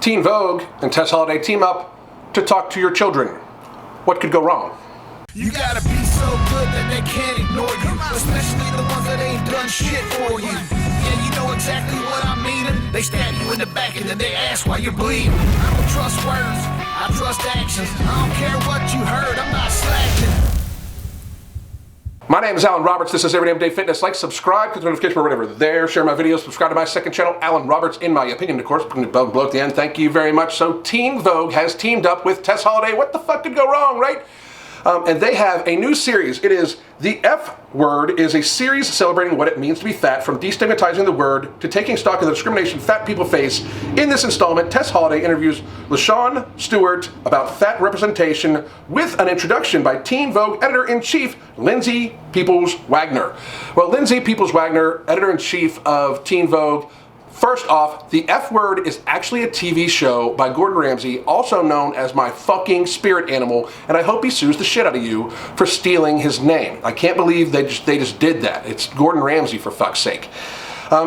Teen Vogue and Tess Holliday team up to talk to your children. What could go wrong? You gotta be so good that they can't ignore you, especially the ones that ain't done shit for you. Yeah, you know exactly what I mean. They stab you in the back and then they ask why you're bleeding. I don't trust words, I trust actions. I don't care what you heard, I'm not slacking. My name is Alan Roberts. This is Everyday Fitness. Like, subscribe, click the notification bell right over there. Share my videos. Subscribe to my second channel, Alan Roberts, in my opinion, of course. Putting the bell below at the end. Thank you very much. So, Teen Vogue has teamed up with Tess Holliday. What the fuck could go wrong, right? And they have a new series. It is The F Word, is a series celebrating what it means to be fat, from destigmatizing the word to taking stock of the discrimination fat people face. In this installment, Tess Holliday interviews LaShawn Stewart about fat representation with an introduction by Teen Vogue editor-in-chief Lindsay Peoples-Wagner. Well, Lindsay Peoples-Wagner, editor-in-chief of Teen Vogue. First off, The F Word is actually a TV show by Gordon Ramsay, also known as my fucking spirit animal, and I hope he sues the shit out of you for stealing his name. I can't believe they just did that. It's Gordon Ramsay, for fuck's sake.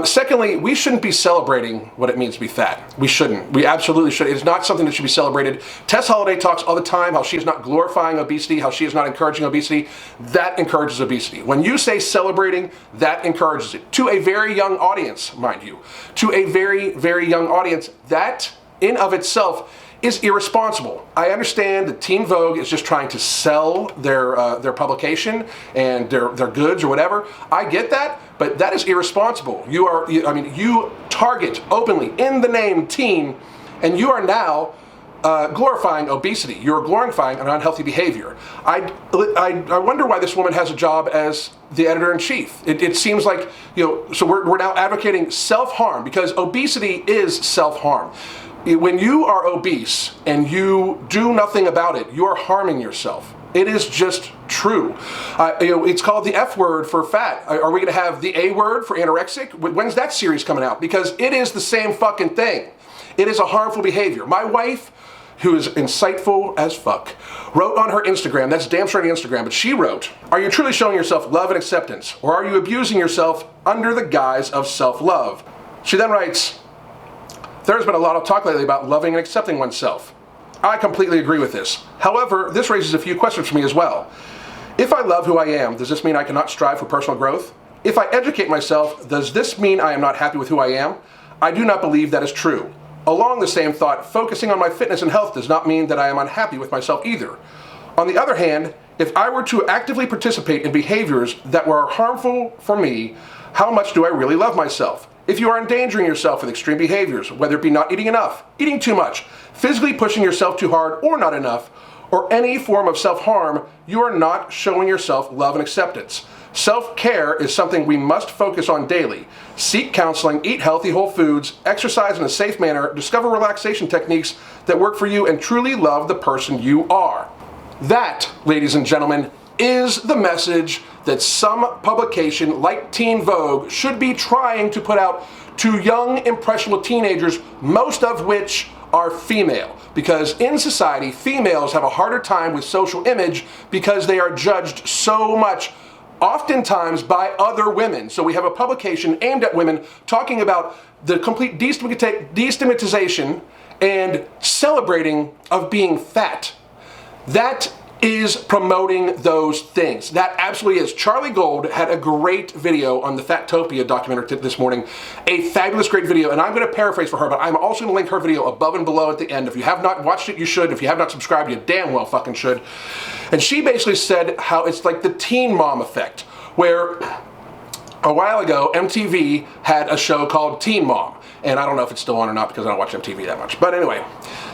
Secondly, we shouldn't be celebrating what it means to be fat. We shouldn't. We absolutely should. It's not something that should be celebrated. Tess Holliday talks all the time how she is not glorifying obesity, how she is not encouraging obesity. That encourages obesity. When you say celebrating, that encourages it. To a very young audience, mind you. To a very, very young audience, that in of itself is irresponsible. I understand that Teen Vogue is just trying to sell their publication and their goods or whatever. I get that, but that is irresponsible. You target openly in the name teen, and you are now glorifying obesity. You're glorifying an unhealthy behavior. I wonder why this woman has a job as the editor-in-chief. It seems like, so we're now advocating self-harm, because obesity is self-harm. When you are obese and you do nothing about it, you are harming yourself. It is just true. It's called The F Word for fat. Are we going to have the A Word for anorexic? When's that series coming out? Because it is the same fucking thing. It is a harmful behavior. My wife, who is insightful as fuck, wrote on her Instagram, that's damn straight Instagram, but she wrote, "Are you truly showing yourself love and acceptance, or are you abusing yourself under the guise of self-love?" She then writes, "There's been a lot of talk lately about loving and accepting oneself. I completely agree with this. However, this raises a few questions for me as well. If I love who I am, does this mean I cannot strive for personal growth? If I educate myself, does this mean I am not happy with who I am? I do not believe that is true. Along the same thought, focusing on my fitness and health does not mean that I am unhappy with myself either. On the other hand, if I were to actively participate in behaviors that were harmful for me, how much do I really love myself? If you are endangering yourself with extreme behaviors, whether it be not eating enough, eating too much, physically pushing yourself too hard or not enough, or any form of self-harm, you are not showing yourself love and acceptance. Self-care is something we must focus on daily. Seek counseling, eat healthy whole foods, exercise in a safe manner, discover relaxation techniques that work for you, and truly love the person you are." That, ladies and gentlemen, is the message that some publication like Teen Vogue should be trying to put out to young, impressionable teenagers, most of which are female. Because in society, females have a harder time with social image because they are judged so much, oftentimes by other women. So we have a publication aimed at women talking about the complete destigmatization and celebrating of being fat. That is promoting those things. That absolutely is. Charlie Gold had a great video on the Fatopia documentary this morning. A fabulous, great video, and I'm going to paraphrase for her, but I'm also going to link her video above and below at the end. If you have not watched it, you should. If you have not subscribed, you damn well fucking should. And she basically said how it's like the teen mom effect, where a while ago, MTV had a show called Teen Mom. And I don't know if it's still on or not because I don't watch MTV that much. But anyway,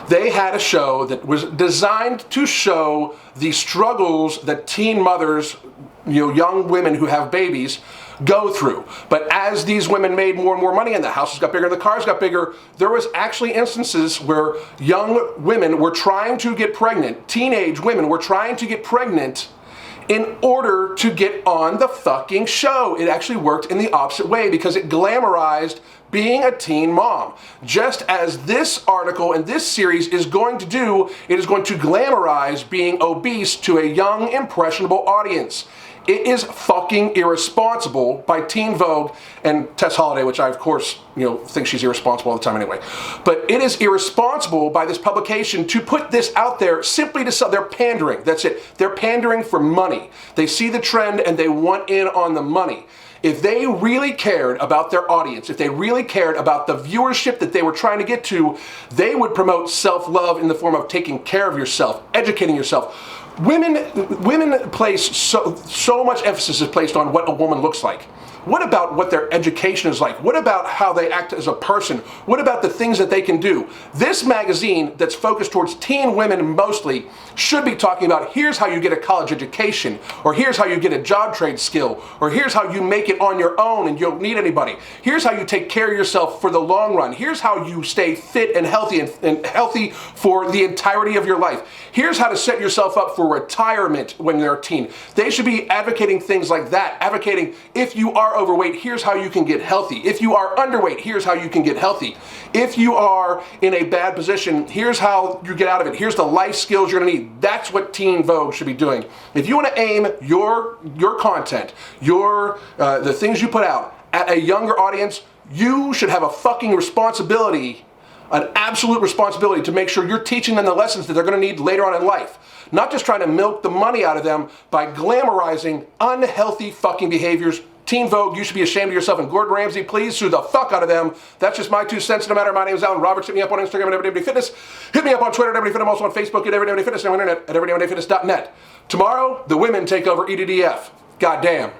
they had a show that was designed to show the struggles that teen mothers, young women who have babies, go through. But as these women made more and more money and the houses got bigger, the cars got bigger, there was actually instances where young women were trying to get pregnant, teenage women were trying to get pregnant in order to get on the fucking show. It actually worked in the opposite way because it glamorized being a teen mom. Just as this article and this series is going to do, it is going to glamorize being obese to a young, impressionable audience. It is fucking irresponsible by Teen Vogue and Tess Holliday, which I, of course, think she's irresponsible all the time anyway. But it is irresponsible by this publication to put this out there simply to sell. They're pandering. That's it. They're pandering for money. They see the trend and they want in on the money. If they really cared about their audience, if they really cared about the viewership that they were trying to get to, they would promote self-love in the form of taking care of yourself, educating yourself. Women place so much emphasis is placed on what a woman looks like. What about what their education is like? What about how they act as a person? What about the things that they can do? This magazine that's focused towards teen women mostly should be talking about here's how you get a college education, or here's how you get a job trade skill, or here's how you make it on your own and you don't need anybody. Here's how you take care of yourself for the long run. Here's how you stay fit and healthy for the entirety of your life. Here's how to set yourself up for retirement when you're a teen. They should be advocating things like that, advocating if you are overweight, here's how you can get healthy. If you are underweight, here's how you can get healthy. If you are in a bad position, here's how you get out of it. Here's the life skills you're gonna need. That's what Teen Vogue should be doing. If you wanna aim your content, the things you put out at a younger audience, you should have a fucking responsibility, an absolute responsibility to make sure you're teaching them the lessons that they're gonna need later on in life. Not just trying to milk the money out of them by glamorizing unhealthy fucking behaviors. Teen Vogue, you should be ashamed of yourself. And Gordon Ramsay, please sue the fuck out of them. That's just my 2 cents. No matter. My name is Alan Roberts. Hit me up on Instagram at Everyday Fitness. Hit me up on Twitter at Everyday Fitness. I'm also on Facebook at Everyday Fitness and on the internet at everydaydayfitness.net. Tomorrow, the women take over EDDF. Goddamn.